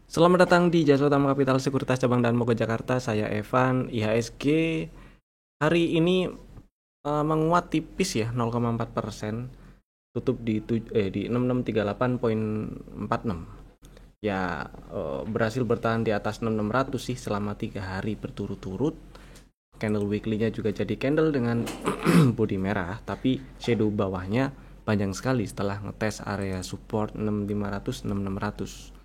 Selamat datang di Jasa Utama Kapital Sekuritas Cabang Dan Mogot Jakarta. Saya Evan. IHSG hari ini menguat tipis ya, 0,4%. Tutup di 6638,46. Ya, berhasil bertahan di atas 6600 sih selama 3 hari berturut-turut. Candle weekly-nya juga jadi candle dengan bodi merah, tapi shadow bawahnya panjang sekali setelah ngetes area support 6500 6600.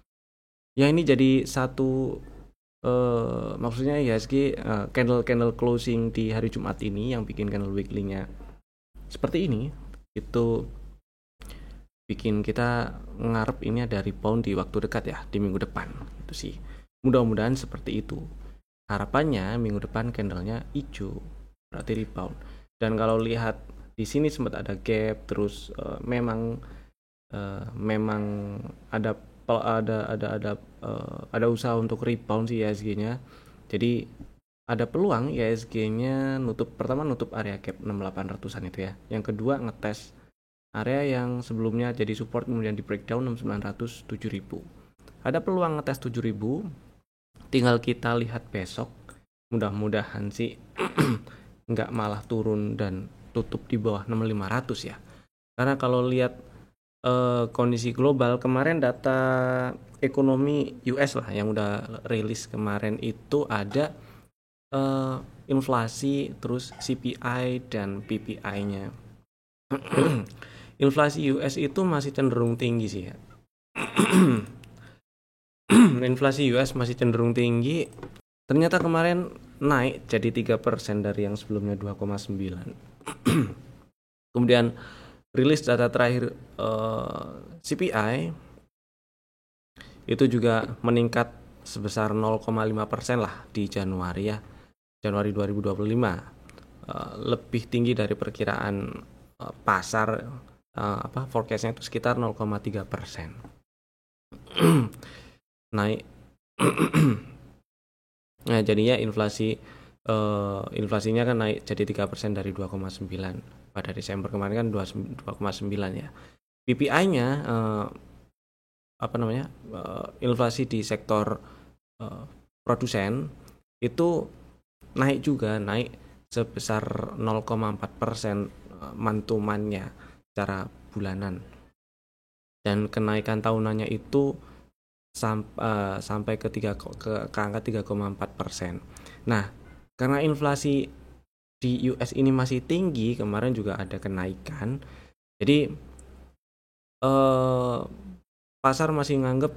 Ya, ini jadi satu maksudnya IHSG candle closing di hari Jumat ini yang bikin candle weekly-nya seperti ini, itu bikin kita ngarep ini ada rebound di waktu dekat ya, di minggu depan. Itu sih. Mudah-mudahan seperti itu. Harapannya minggu depan candlenya hijau, berarti rebound. Dan kalau lihat di sini sempat ada gap, terus memang ada usaha untuk rebound sih IHSG-nya. Jadi ada peluang IHSG-nya nutup area gap 6800-an itu ya. Yang kedua ngetes area yang sebelumnya jadi support kemudian di breakdown 6900 7000. Ada peluang ngetes 7000. Tinggal kita lihat besok. Mudah-mudahan sih nggak malah turun dan tutup di bawah 6500 ya. Karena kalau lihat kondisi global kemarin, data ekonomi US lah yang udah rilis kemarin itu ada inflasi, terus CPI dan PPI-nya. Inflasi US itu masih cenderung tinggi sih ya. Inflasi US masih cenderung tinggi. Ternyata kemarin naik jadi 3% dari yang sebelumnya 2,9. Kemudian rilis data terakhir CPI itu juga meningkat sebesar 0,5% lah di Januari ya. Januari 2025. Lebih tinggi dari perkiraan pasar. Forecastnya itu sekitar 0,3%. Naik. Nah, jadinya inflasinya kan naik jadi 3% dari 2,9 pada Desember kemarin kan 2,9 ya. PPI-nya inflasi di sektor produsen itu naik sebesar 0,4% mantumannya secara bulanan, dan kenaikan tahunannya itu sampai ke angka 3,4%. Nah, karena inflasi di US ini masih tinggi, kemarin juga ada kenaikan. Jadi pasar masih nganggep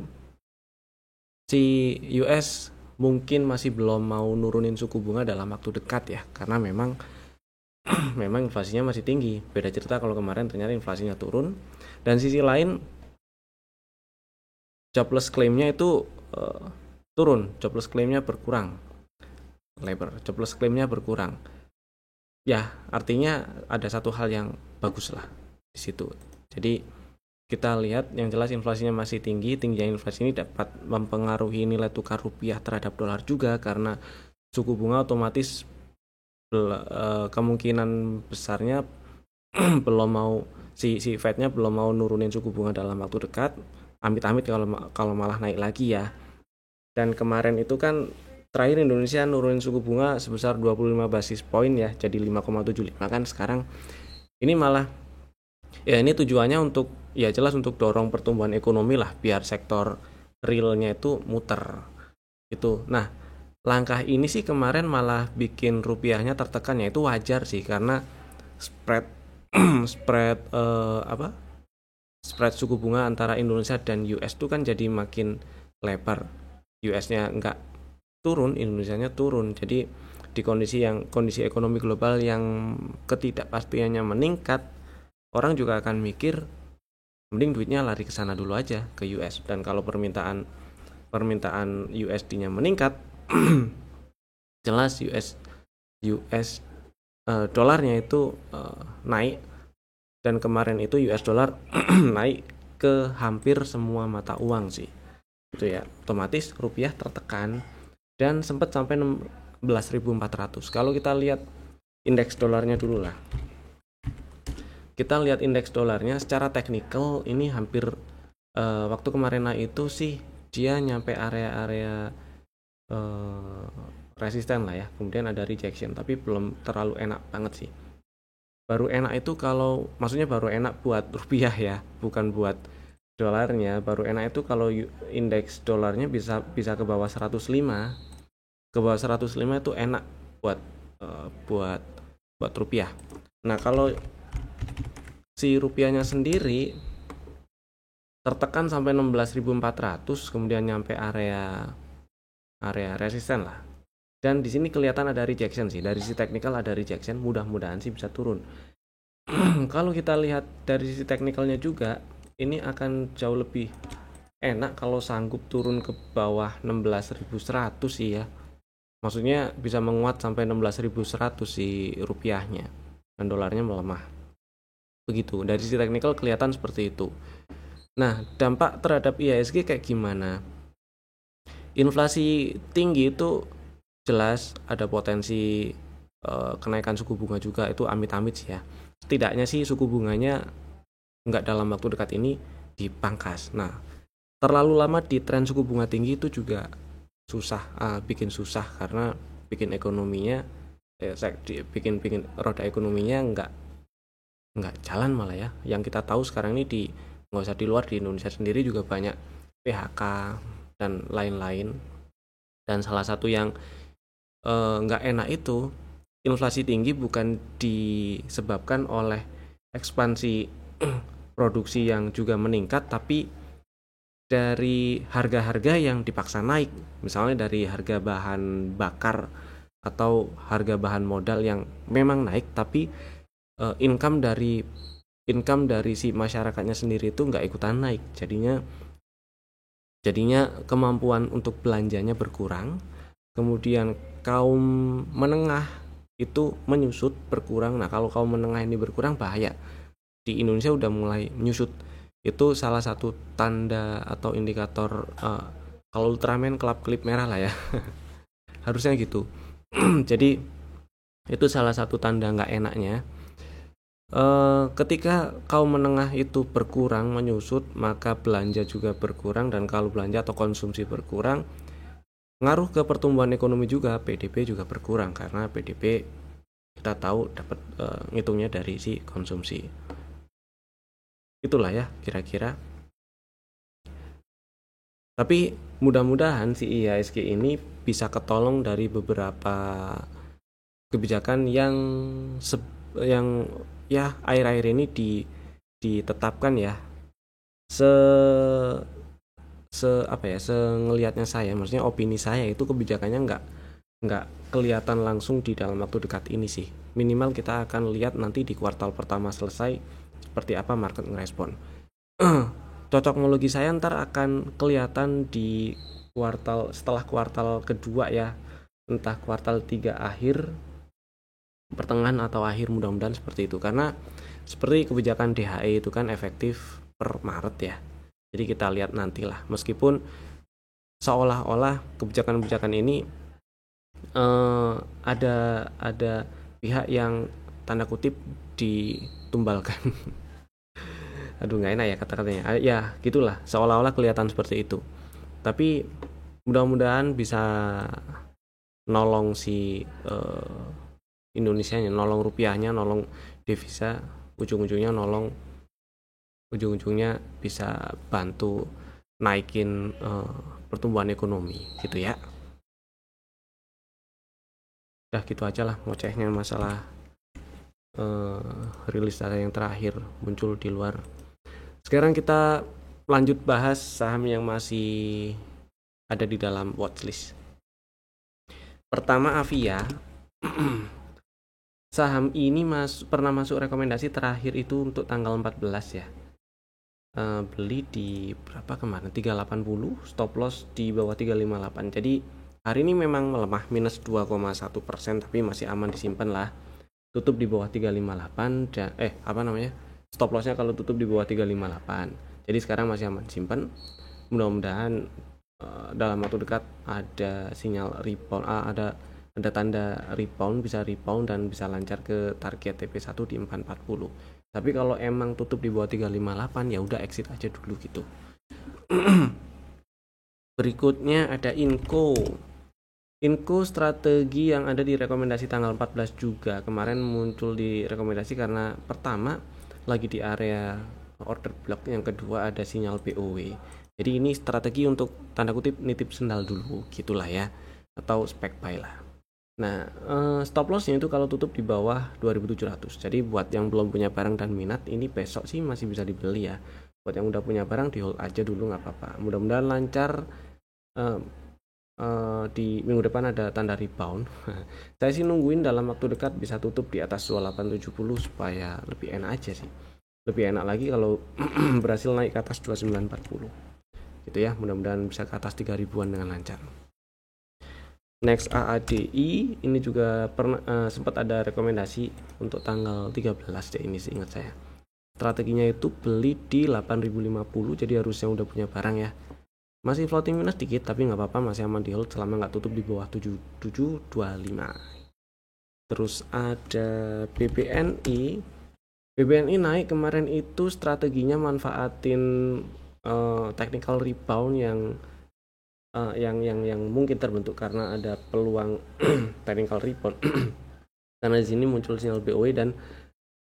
si US mungkin masih belum mau nurunin suku bunga dalam waktu dekat ya, karena memang inflasinya masih tinggi. Beda cerita kalau kemarin ternyata inflasinya turun. Dan sisi lain jobless claim-nya itu turun, jobless claim-nya berkurang. Jobless claim-nya berkurang. Ya, artinya ada satu hal yang bagus lah di situ. Jadi kita lihat yang jelas inflasinya masih tinggi. Tingginya inflasi ini dapat mempengaruhi nilai tukar rupiah terhadap dolar juga, karena suku bunga otomatis kemungkinan besarnya belum mau si Fed-nya belum mau nurunin suku bunga dalam waktu dekat. Amit-amit kalau malah naik lagi ya. Dan kemarin itu kan terakhir Indonesia nurunin suku bunga sebesar 25 basis point ya, jadi 5,75 kan sekarang. Ini malah ya, ini tujuannya untuk ya jelas untuk dorong pertumbuhan ekonomi lah, biar sektor realnya itu muter itu. Nah, langkah ini sih kemarin malah bikin rupiahnya tertekan, ya itu wajar sih, karena spread spread suku bunga antara Indonesia dan US itu kan jadi makin lebar. US-nya enggak turun, Indonesia-nya turun. Jadi di kondisi ekonomi global yang ketidakpastiannya meningkat, orang juga akan mikir mending duitnya lari ke sana dulu aja, ke US. Dan kalau permintaan USD-nya meningkat, jelas US dolarnya itu naik. Dan kemarin itu US dollar naik ke hampir semua mata uang sih. Itu ya, otomatis rupiah tertekan dan sempat sampai 16.400. Kalau kita lihat indeks dolarnya dulu lah. Kita lihat indeks dolarnya secara teknikal ini hampir waktu kemarin naik itu sih dia nyampe area-area eh, resisten lah ya, kemudian ada rejection, tapi belum terlalu enak banget sih. Baru enak itu kalau, maksudnya baru enak buat rupiah ya, bukan buat dolarnya. Baru enak itu kalau indeks dolarnya bisa bisa ke bawah 105. Ke bawah 105 itu enak buat buat rupiah. Nah, kalau si rupiahnya sendiri tertekan sampai 16.400, kemudian nyampe area resisten lah. Dan di sini kelihatan ada rejection sih. Dari sisi teknikal ada rejection, mudah-mudahan sih bisa turun. Kalau kita lihat dari sisi teknikalnya juga, ini akan jauh lebih enak kalau sanggup turun ke bawah 16.100 sih ya. Maksudnya bisa menguat sampai 16.100 si rupiahnya dan dolarnya melemah. Begitu. Dari sisi teknikal kelihatan seperti itu. Nah, dampak terhadap IHSG kayak gimana? Inflasi tinggi itu jelas ada potensi kenaikan suku bunga juga, itu amit-amit sih ya. Setidaknya sih suku bunganya nggak dalam waktu dekat ini dipangkas. Nah, terlalu lama di tren suku bunga tinggi itu juga susah, bikin susah karena bikin ekonominya bikin roda ekonominya nggak jalan malah ya. Yang kita tahu sekarang ini nggak usah di luar, di Indonesia sendiri juga banyak PHK dan lain-lain. Dan salah satu yang nggak enak itu inflasi tinggi bukan disebabkan oleh ekspansi produksi yang juga meningkat, tapi dari harga-harga yang dipaksa naik, misalnya dari harga bahan bakar atau harga bahan modal yang memang naik, tapi income dari si masyarakatnya sendiri itu nggak ikutan naik, jadinya kemampuan untuk belanjanya berkurang, kemudian kaum menengah itu menyusut berkurang. Nah, kalau kaum menengah ini berkurang bahaya. Di Indonesia udah mulai menyusut. Itu salah satu tanda atau indikator kalau Ultraman kelap-kelip merah lah ya. Harusnya gitu. Jadi itu salah satu tanda nggak enaknya. Ketika kaum menengah itu berkurang, menyusut, maka belanja juga berkurang, dan kalau belanja atau konsumsi berkurang, ngaruh ke pertumbuhan ekonomi juga, PDB juga berkurang karena PDB kita tahu dapat ngitungnya dari si konsumsi. Itulah ya kira-kira. Tapi mudah-mudahan si IHSG ini bisa ketolong dari beberapa kebijakan yang ya akhir-akhir ini ditetapkan ya. Ngelihatnya saya, maksudnya opini saya itu kebijakannya nggak kelihatan langsung di dalam waktu dekat ini sih. Minimal kita akan lihat nanti di kuartal pertama selesai seperti apa market ngerespon. Cocokologi saya ntar akan kelihatan di setelah kuartal kedua ya, entah kuartal 3 akhir, pertengahan atau akhir, mudah-mudahan seperti itu, karena seperti kebijakan DHE itu kan efektif per Maret ya. Jadi kita lihat nantilah, meskipun seolah-olah kebijakan-kebijakan ini ada pihak yang tanda kutip ditumbalkan. Aduh, nggak enak ya kata-katanya. Ya gitulah, seolah-olah kelihatan seperti itu. Tapi mudah-mudahan bisa nolong si Indonesianya, nolong rupiahnya, nolong devisa, ujung-ujungnya bisa bantu naikin pertumbuhan ekonomi gitu ya. Udah gitu aja lah ngocehnya masalah rilis data yang terakhir muncul di luar. Sekarang kita lanjut bahas saham yang masih ada di dalam watchlist. Pertama, Avia. Saham ini pernah masuk rekomendasi terakhir itu untuk tanggal 14 ya. Beli di berapa kemarin? 380, stop loss di bawah 358. Jadi hari ini memang melemah minus 2,1%, tapi masih aman disimpan lah. Tutup di bawah 358 dan stop lossnya kalau tutup di bawah 358. Jadi sekarang masih aman disimpan. Mudah-mudahan dalam waktu dekat ada sinyal rebound, ada tanda rebound, bisa rebound dan bisa lancar ke target TP1 di 440. Tapi kalau emang tutup di bawah 358 ya udah exit aja dulu gitu. Berikutnya ada Inco. Inco strategi yang ada di rekomendasi tanggal 14 juga. Kemarin muncul di rekomendasi karena pertama lagi di area order block, yang kedua ada sinyal BOW. Jadi ini strategi untuk tanda kutip nitip sendal dulu gitulah ya, atau spek buy lah. Nah, stop lossnya itu kalau tutup di bawah 2700. Jadi buat yang belum punya barang dan minat, ini besok sih masih bisa dibeli ya. Buat yang udah punya barang, di hold aja dulu nggak apa-apa. Mudah-mudahan lancar. Di minggu depan ada tanda rebound. Saya sih nungguin dalam waktu dekat bisa tutup di atas 2870 supaya lebih enak aja sih. Lebih enak lagi kalau berhasil naik ke atas 2940. Gitu ya, mudah-mudahan bisa ke atas 3 ribuan dengan lancar. Next AADI ini juga sempat ada rekomendasi untuk tanggal 13 deh ini sih, ingat saya. Strateginya itu beli di 8050, jadi harusnya udah punya barang ya. Masih floating minus dikit tapi nggak apa-apa, masih aman di hold selama nggak tutup di bawah 7725. Terus ada BBNI. BBNI naik kemarin itu strateginya manfaatin technical rebound yang mungkin terbentuk karena ada peluang technical rebound. Karena di sini muncul sinyal BOW dan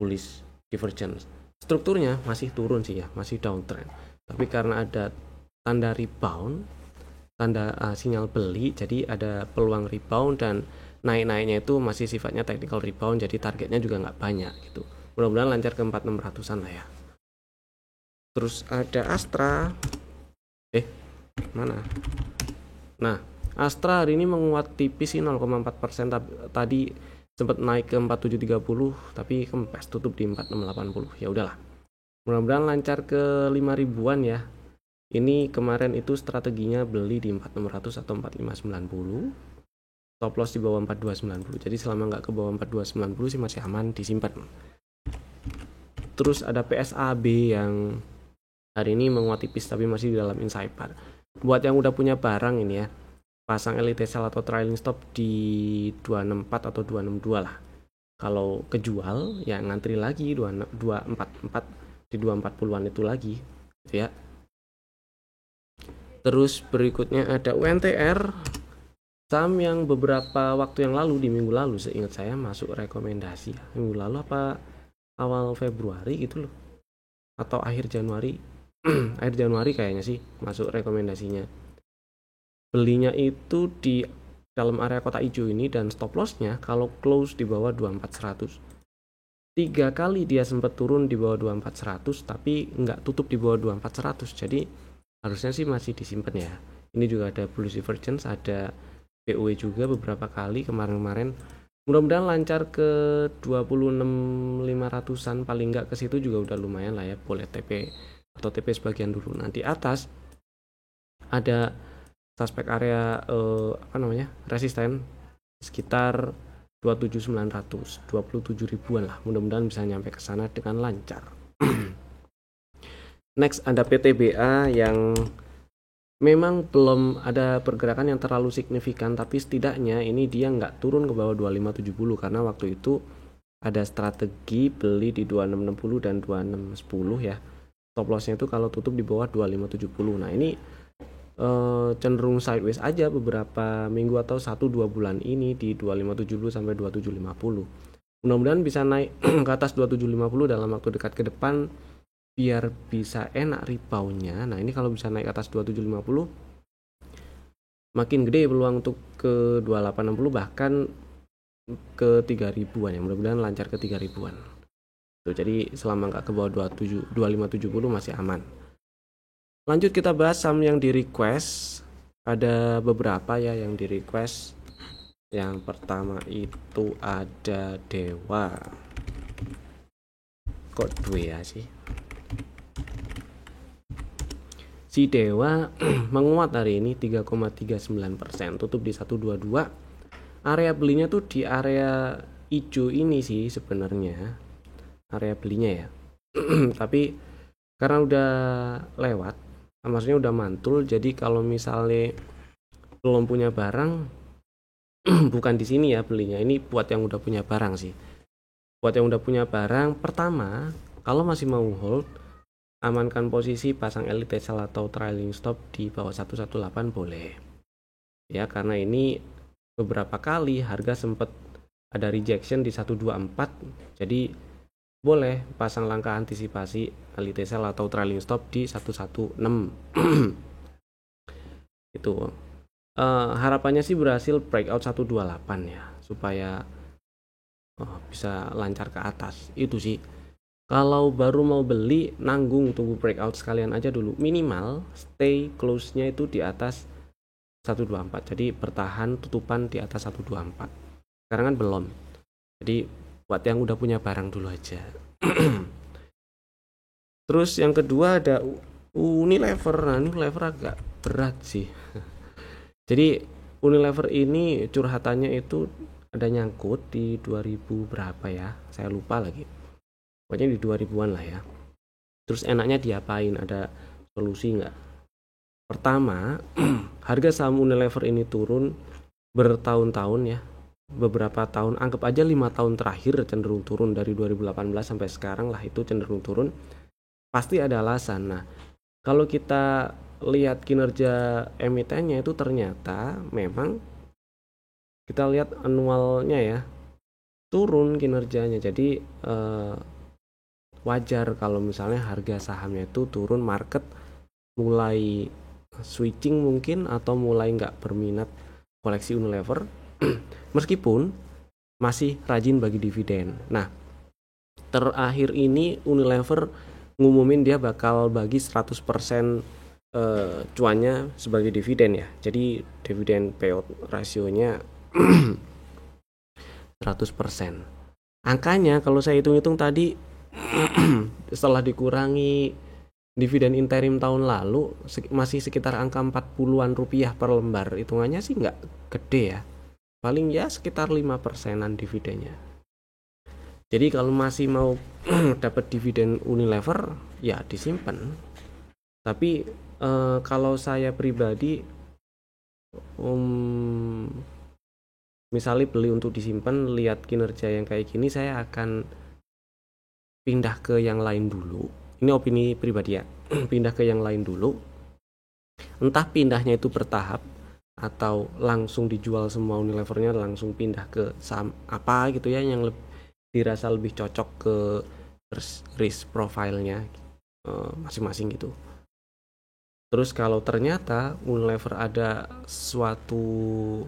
bullish divergence. Strukturnya masih turun sih ya, masih downtrend. Tapi karena ada tanda rebound, tanda sinyal beli, jadi ada peluang rebound, dan naik-naiknya itu masih sifatnya technical rebound, jadi targetnya juga nggak banyak gitu. Mudah-mudahan lancar ke 4600-an lah ya. Terus ada Astra. Mana? Nah, Astra hari ini menguat tipis sih 0,4%. Tadi sempat naik ke 4730 tapi kempes tutup di 4680. Ya udahlah. Mudah-mudahan lancar ke 5 ribuan ya. Ini kemarin itu strateginya beli di 4600 atau 4590. Stop loss di bawah 4290. Jadi selama nggak ke bawah 4290 sih masih aman disimpan. Terus ada PSAB yang hari ini menguat tipis tapi masih di dalam inside bar. Buat yang udah punya barang ini ya, pasang elite sell atau trailing stop di 264 atau 262 lah. Kalau kejual ya ngantri lagi 244 di 240-an itu lagi gitu ya. Terus berikutnya ada UNTR, saham yang beberapa waktu yang lalu, di minggu lalu seingat saya masuk rekomendasi. Minggu lalu apa awal Februari gitu loh, atau akhir Januari. Akhir Januari kayaknya sih masuk rekomendasinya. Belinya itu di dalam area kotak hijau ini, dan stop lossnya kalau close di bawah 24100. 3 kali dia sempat turun di bawah 24100 tapi nggak tutup di bawah 24100. Jadi harusnya sih masih disimpan ya. Ini juga ada bullish divergence, ada BOW juga beberapa kali kemarin-kemarin. Mudah-mudahan lancar ke 26.500-an, paling nggak ke situ juga udah lumayan lah ya. Boleh TP atau TP sebagian dulu. Nanti atas ada suspek area resisten sekitar 27.900, 27 ribuan lah. Mudah-mudahan bisa nyampe ke sana dengan lancar. Next ada PTBA yang memang belum ada pergerakan yang terlalu signifikan, tapi setidaknya ini dia nggak turun ke bawah 2570 karena waktu itu ada strategi beli di 2660 dan 2610 ya. Stop lossnya itu kalau tutup di bawah 2570. Nah ini cenderung sideways aja beberapa minggu atau 1-2 bulan ini di 2570 sampai 2750. Mudah-mudahan bisa naik ke atas 2750 dalam waktu dekat ke depan biar bisa enak reboundnya. Nah ini kalau bisa naik ke atas 2750 makin gede peluang untuk ke 2860 bahkan ke 3 ribuan ya. Mudah-mudahan lancar ke 3 ribuan. Tuh, jadi selama nggak ke bawah 2570 masih aman. Lanjut kita bahas saham yang di request. Ada beberapa ya yang di request. Yang pertama itu ada Dewa. Kok dua ya sih? Si Dewa menguat hari ini 3,39%, tutup di 122. Area belinya tuh di area hijau ini sih sebenarnya. Area belinya ya. Tapi karena udah lewat, maksudnya udah mantul, jadi kalau misalnya belum punya barang bukan di sini ya belinya. Ini buat yang udah punya barang sih. Buat yang udah punya barang, pertama kalau masih mau hold, amankan posisi, pasang elite sell atau trailing stop di bawah 118 boleh. Ya, karena ini beberapa kali harga sempat ada rejection di 124. Jadi boleh pasang langkah antisipasi elite sell atau trailing stop di 116. Itu harapannya sih berhasil breakout 128 ya, supaya bisa lancar ke atas. Itu sih. Kalau baru mau beli, nanggung tunggu breakout sekalian aja dulu. Minimal stay close-nya itu di atas 124. Jadi bertahan tutupan di atas 124. Sekarang kan belum. Jadi buat yang udah punya barang dulu aja. Terus yang kedua ada Unilever. Nah, Unilever agak berat sih. Jadi Unilever ini curhatannya itu ada nyangkut di 2000 berapa ya? Saya lupa lagi. Pokoknya di 2000-an lah ya. Terus enaknya diapain? Ada solusi nggak? Pertama, harga saham Unilever ini turun bertahun-tahun ya. Beberapa tahun, anggap aja 5 tahun terakhir cenderung turun dari 2018 sampai sekarang lah, itu cenderung turun. Pasti ada alasan. Nah, kalau kita lihat kinerja emitennya itu ternyata memang kita lihat anualnya ya, turun kinerjanya. Jadi wajar kalau misalnya harga sahamnya itu turun, market mulai switching mungkin atau mulai nggak berminat koleksi Unilever meskipun masih rajin bagi dividen. Nah, terakhir ini Unilever ngumumin dia bakal bagi 100% cuannya sebagai dividen ya. Jadi dividen payout rasionya 100%. Angkanya kalau saya hitung-hitung tadi setelah dikurangi dividen interim tahun lalu masih sekitar angka 40-an rupiah per lembar. Hitungannya sih nggak gede ya, paling ya sekitar 5%an dividennya. Jadi kalau masih mau dapat dividen Unilever ya disimpan. Tapi kalau saya pribadi misalnya beli untuk disimpan, lihat kinerja yang kayak gini, saya akan pindah ke yang lain dulu. Ini opini pribadi ya. Pindah ke yang lain dulu. Entah pindahnya itu bertahap atau langsung dijual semua Unilevernya, langsung pindah ke saham apa gitu ya yang dirasa lebih cocok ke risk profile-nya masing-masing gitu. Terus kalau ternyata Unilever ada suatu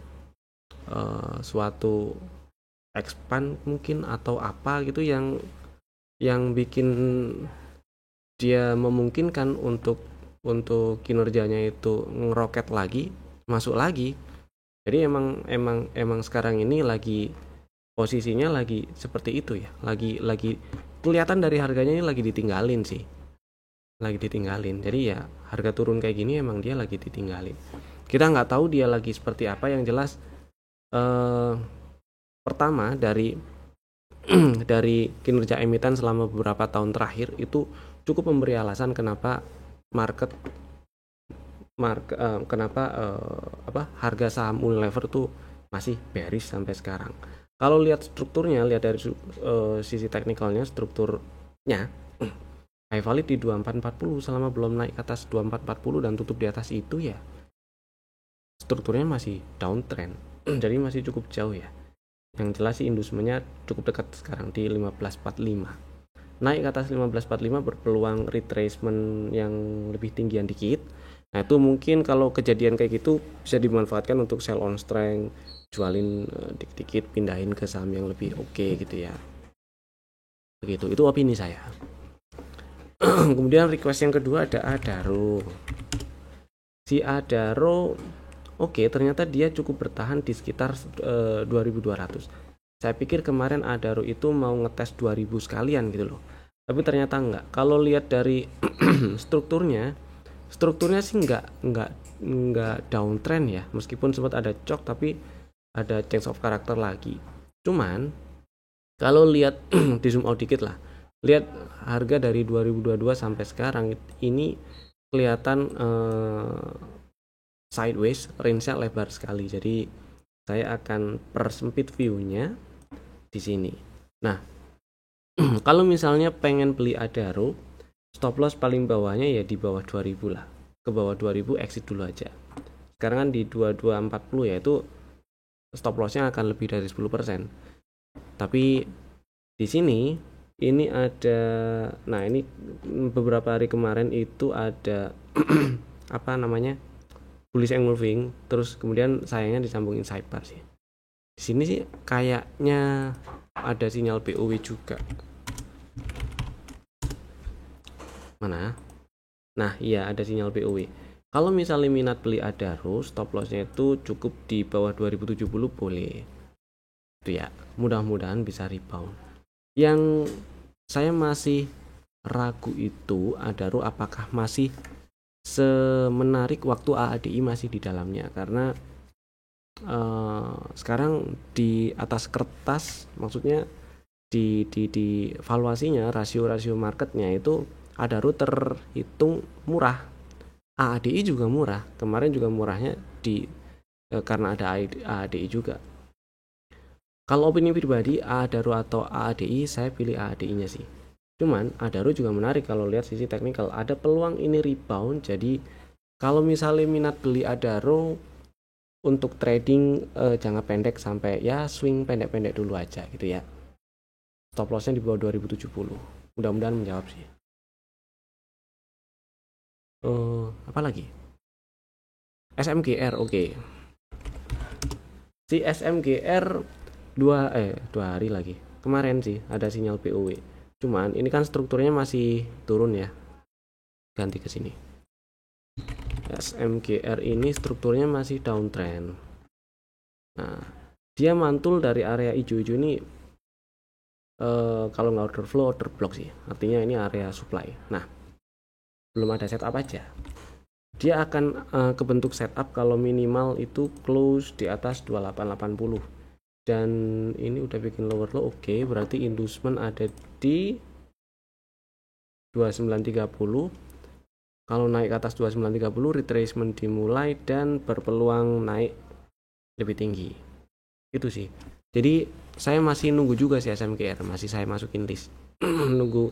expand mungkin atau apa gitu yang bikin dia memungkinkan untuk kinerjanya itu ngeroket lagi, masuk lagi. Jadi emang sekarang ini lagi posisinya lagi seperti itu ya. Lagi kelihatan dari harganya ini lagi ditinggalin sih. Lagi ditinggalin. Jadi ya harga turun kayak gini emang dia lagi ditinggalin. Kita nggak tahu dia lagi seperti apa, yang jelas pertama dari kinerja emiten selama beberapa tahun terakhir itu cukup memberi alasan kenapa harga saham Unilever tuh masih bearish sampai sekarang. Kalau lihat strukturnya, lihat dari sisi teknikalnya, strukturnya high valid di 2440 selama belum naik ke atas 2440 dan tutup di atas itu ya strukturnya masih downtrend. Jadi masih cukup jauh ya. Yang jelas sih indusemennya cukup dekat sekarang di 1545. Naik ke atas 1545 berpeluang retracement yang lebih tinggian dikit. Nah, itu mungkin kalau kejadian kayak gitu bisa dimanfaatkan untuk sell on strength, jualin dikit-dikit, pindahin ke saham yang lebih oke gitu ya. Begitu, itu opini saya. Kemudian request yang kedua ada Adaro. Si Adaro oke, ternyata dia cukup bertahan di sekitar 2200. Saya pikir kemarin Adaro itu mau ngetes 2000 sekalian gitu loh. Tapi ternyata enggak. Kalau lihat dari strukturnya sih enggak downtrend ya. Meskipun sempat ada shock tapi ada change of character lagi. Cuman kalau lihat di zoom out dikit lah. Lihat harga dari 2022 sampai sekarang ini kelihatan sideways, range-nya lebar sekali. Jadi saya akan persempit view-nya di sini. Nah, kalau misalnya pengen beli Adaro, Stop loss paling bawahnya ya di bawah 2000 lah, ke bawah 2000 exit dulu aja. Sekarang kan di 2240 ya, itu stop lossnya akan lebih dari 10%. Tapi di sini ini ada, nah ini beberapa hari kemarin itu ada apa namanya, bullish engulfing, terus kemudian sayangnya disambungin sidebar sih. Di sini sih kayaknya ada sinyal BOW juga. Mana? Nah, iya ada sinyal BOW. Kalau misalnya minat beli Adaro, stop lossnya itu cukup di bawah 2070 boleh. Itu ya, mudah-mudahan bisa rebound. Yang saya masih ragu itu Adaro apakah masih semenarik waktu AADI masih di dalamnya, karena sekarang di atas kertas, maksudnya di valuasinya, rasio marketnya itu Adaro terhitung murah, AADI juga murah, kemarin juga murahnya karena ada AADI juga. Kalau opini pribadi Adaro atau AADI, saya pilih AADI nya sih. Cuman Adaro juga menarik kalau lihat sisi teknikal, ada peluang ini rebound. Jadi kalau misalnya minat beli Adaro untuk trading jangka pendek sampai ya swing pendek-pendek dulu aja gitu ya. Stop lossnya di bawah 2070. Mudah-mudahan menjawab sih. Apa lagi? SMGR, oke. Si SMGR dua hari lagi. Kemarin sih ada sinyal BOW. Cuman ini kan strukturnya masih turun ya. Ganti ke sini. SMGR ini strukturnya masih downtrend. Nah, dia mantul dari area hijau-hijau ini. Kalau nggak order flow, order block sih. Artinya ini area supply. Nah, belum ada setup aja. Dia akan kebentuk setup kalau minimal itu close di atas 2880. Dan ini udah bikin lower low, oke, berarti inducement ada di 2930. Kalau naik ke atas 2930, retracement dimulai dan berpeluang naik lebih tinggi. Itu sih. Jadi saya masih nunggu juga sih SMGR, masih saya masukin list. Nunggu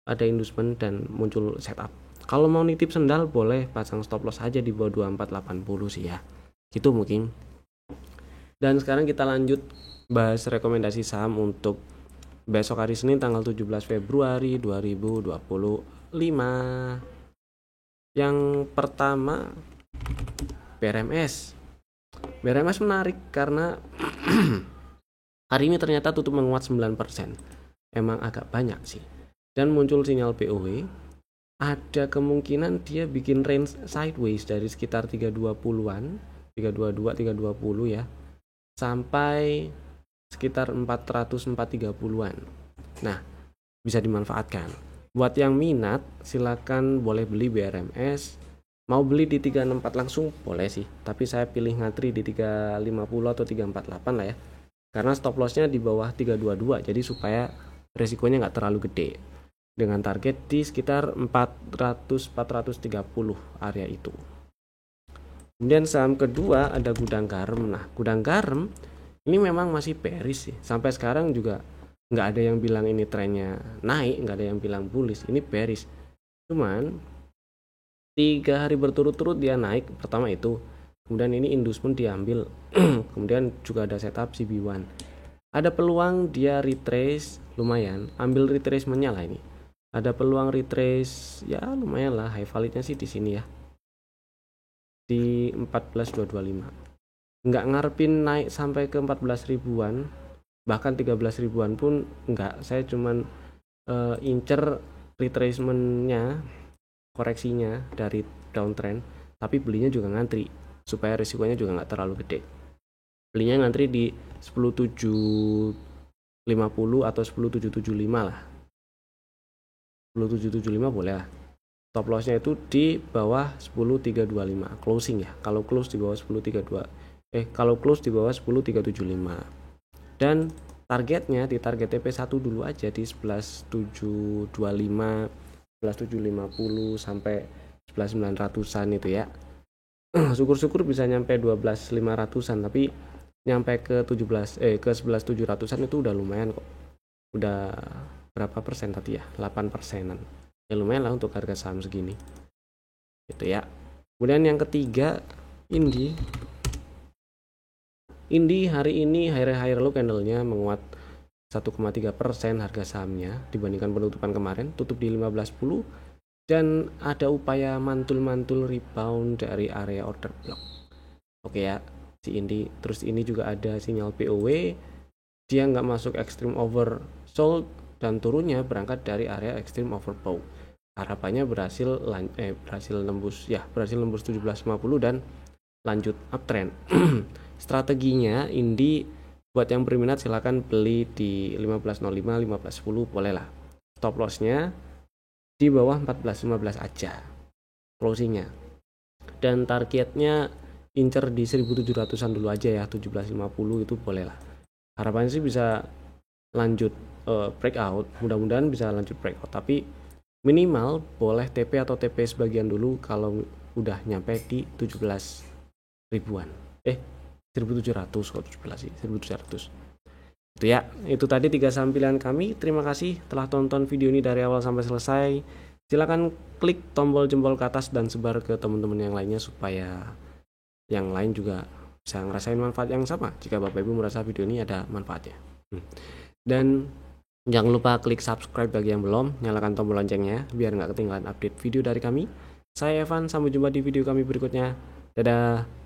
ada inducement dan muncul setup. Kalau mau nitip sendal boleh pasang stop loss aja di bawah 2480 sih ya. Gitu mungkin. Dan sekarang kita lanjut bahas rekomendasi saham untuk besok hari Senin tanggal 17 Februari 2025. Yang pertama BRMS. BRMS menarik karena hari ini ternyata tutup menguat 9%. Emang agak banyak sih. Dan muncul sinyal BOW. Ada kemungkinan dia bikin range sideways dari sekitar 320-an, 322, 320 ya, sampai sekitar 400-430-an. Nah, bisa dimanfaatkan. Buat yang minat, silakan boleh beli BRMS. Mau beli di 364 langsung boleh sih, tapi saya pilih ngantri di 350 atau 348 lah ya. Karena stop lossnya di bawah 322, jadi supaya resikonya nggak terlalu gede. Dengan target di sekitar 400-430 area itu. Kemudian saham kedua ada Gudang Garam. Nah, Gudang Garam ini memang masih bearish sih. Sampai sekarang juga nggak ada yang bilang ini trennya naik, nggak ada yang bilang bullish. Ini bearish. Cuman 3 hari berturut-turut dia naik. Pertama itu. Kemudian ini inducement diambil. Kemudian juga ada setup CB1. Ada peluang dia retrace lumayan. Ambil retracementnya lah ini. Ada peluang retrace ya lumayan lah, high validnya sih di sini ya. Di 14.225. Nggak ngarepin naik sampai ke 14 ribuan, bahkan 13 ribuan pun nggak. Saya cuman incer retracementnya, koreksinya dari downtrend, tapi belinya juga ngantri supaya risikonya juga nggak terlalu gede. Belinya ngantri di 10.750 atau 10.775 lah. 10.775 boleh lah. Stop lossnya itu di bawah 10.325 closing ya. Kalau close di bawah 10.32 kalau close di bawah 10.375. Dan targetnya di target TP1 dulu aja di 11.725, 11.750 sampai 11.900-an itu ya. Syukur-syukur bisa nyampe 12.500-an, tapi nyampe ke 11.700-an itu udah lumayan kok. Udah berapa persen tadi ya? 8%-an. Ya lumayan lah untuk harga saham segini gitu ya. Kemudian yang ketiga, Indi hari ini higher low candlenya menguat 1,3% harga sahamnya dibandingkan penutupan kemarin, tutup di 15.10, dan ada upaya mantul-mantul rebound dari area order block. Oke ya, si Indi. Terus ini juga ada sinyal POW, dia nggak masuk extreme oversold dan turunnya berangkat dari area extreme overbought. Harapannya berhasil nembus 1750 dan lanjut uptrend. Strateginya Indi, buat yang berminat silahkan beli di 15.05, 15.10 boleh lah. Stop lossnya di bawah 14.15 aja closingnya, dan targetnya incer di 1700an dulu aja ya, 1750 itu boleh lah. Harapannya sih bisa lanjut breakout, mudah-mudahan bisa lanjut breakout, tapi minimal boleh TP atau TP sebagian dulu kalau udah nyampe di 17 ribuan 1700 kok 17 sih, 1700 itu ya. Itu tadi 3 saham pilihan kami. Terima kasih telah tonton video ini dari awal sampai selesai. Silakan klik tombol jempol ke atas dan sebar ke teman-teman yang lainnya supaya yang lain juga bisa ngerasain manfaat yang sama jika Bapak Ibu merasa video ini ada manfaatnya. Dan jangan lupa klik subscribe bagi yang belum, nyalakan tombol loncengnya biar nggak ketinggalan update video dari kami. Saya Evan, sampai jumpa di video kami berikutnya. Dadah.